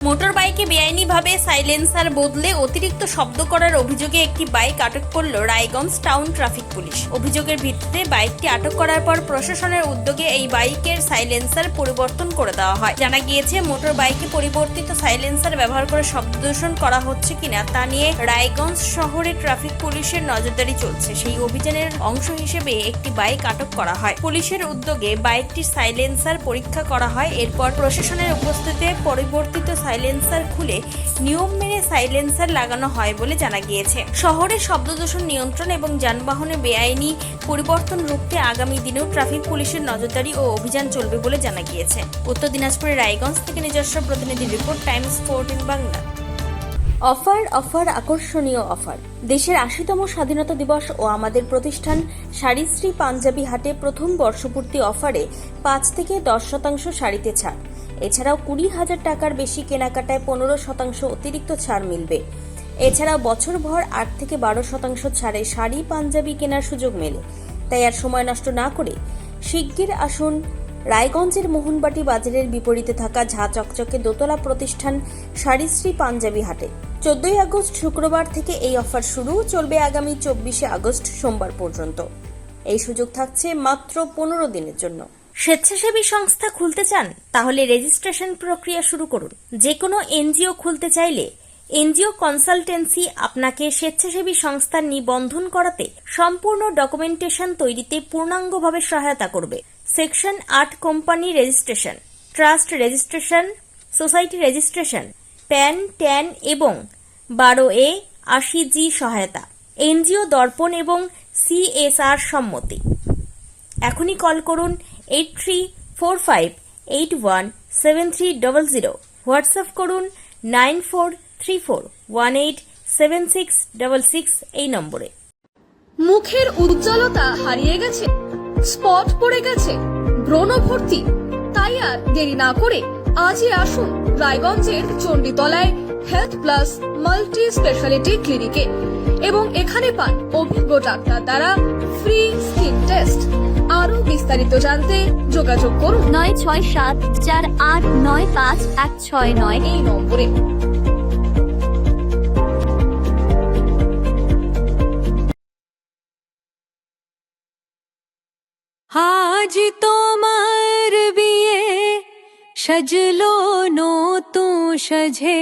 Motor বাইকে বেআইনিভাবে silencer বদলে অতিরিক্ত শব্দ করার অভিযোগে একটি বাইক আটক করল রায়গঞ্জ টাউন ট্রাফিক পুলিশ। অভিযোগের ভিত্তিতে বাইকটি আটক করার পর প্রশাসনের উদ্যোগে এই বাইকের সাইলেন্সার পরিবর্তন করে দেওয়া হয়। জানা গিয়েছে, মোটর বাইকে পরিবর্তিত সাইলেন্সার ব্যবহার করে শব্দ দূষণ করা হচ্ছে কিনা তা নিয়ে রায়গঞ্জ শহরে ট্রাফিক পুলিশের নজরদারি চলছে। সেই অভিযানের অংশ হিসেবে একটি বাইক আটক করা হয়। পুলিশের উদ্যোগে বাইকটির সাইলেন্সার পরীক্ষা করা হয়। এরপর প্রশাসনের উপস্থিতিতে পরিবর্তিত সাইলেন্সার খুলে নিয়ম মেনে সাইলেন্সার লাগানো হয় বলে জানা গিয়েছে। শহরে শব্দদূষণ নিয়ন্ত্রণ এবং যানবাহনে বেআইনি পরিবর্তন রুখতে আগামী দিনেও ট্রাফিক পুলিশের নজরদারি ও অভিযান চলবে বলে জানা গিয়েছে। উত্তর দিনাজপুরের রায়গঞ্জ থেকে নিজস্ব প্রতিনিধি রিপোর্ট, টাইমস 14 বাংলা। অফার আকর্ষণীয় অফার। দেশের ৮০তম স্বাধীনতা দিবস ও আমাদের প্রতিষ্ঠান শাড়িশ্রী পাঞ্জাবি হাটে প্রথম বর্ষপূর্তি অফারে ৫ থেকে ১০% শাড়িতে ছাড়। এছাড়াও ২০,০০০ টাকার বেশি কেনাকাটায় ১৫% অতিরিক্ত ছাড় মিলবে। এছাড়াও বছরভর ৮ থেকে ১২% ছাড়ে শাড়ি পাঞ্জাবি কেনার সুযোগ মেলে। তাই আর সময় নষ্ট না করে শিগগির আসুন রায়গঞ্জের মোহনবাটি বাজারের বিপরীতে থাকা ঝা চকচকে দোতলা প্রতিষ্ঠান শাড়িশ্রী পাঞ্জাবি হাটে। ১৪ই আগস্ট শুক্রবার থেকে এই অফার শুরু, চলবে আগামী ২৪শে আগস্ট সোমবার পর্যন্ত। এই সুযোগ থাকছে মাত্র ১৫ দিনের জন্য। স্বেচ্ছাসেবী সংস্থা খুলতে চান? তাহলে রেজিস্ট্রেশন প্রক্রিয়া শুরু করুন। যে কোনো এনজিও খুলতে চাইলে এনজিও কনসালটেন্সি আপনাকে স্বেচ্ছাসেবী সংস্থার নিবন্ধন করাতে সম্পূর্ণ ডকুমেন্টেশন তৈরিতে পূর্ণাঙ্গভাবে সহায়তা করবে। Section ৮ company registration, trust registration, society registration, pan, tan এবং 12A 80G সহায়তা, এনজিও দর্পণ এবং CSR সম্মতি। এখনই কল করুন 8345817300, হোয়াটসঅ্যাপ করুন 9434187666 এই নম্বরে। মুখের উজ্জ্বলতা হারিয়ে গেছে, স্পট পড়ে গেছে, ব্রণ ভর্তি, তাই আর দেরি না করে আজই আসুন রায়গঞ্জের চণ্ডীতলায় হেলথ প্লাস মাল্টি স্পেশালিটি ক্লিনিকে এবং এখানে পান অভিজ্ঞ ডাক্তার দ্বারা ফ্রি স্কিন টেস্ট। আরো বিস্তারিত জানতে যোগাযোগ করুন 9674895169 এই নম্বরে। আজ তোমার বিয়ে, সাজলো নতুন সাজে।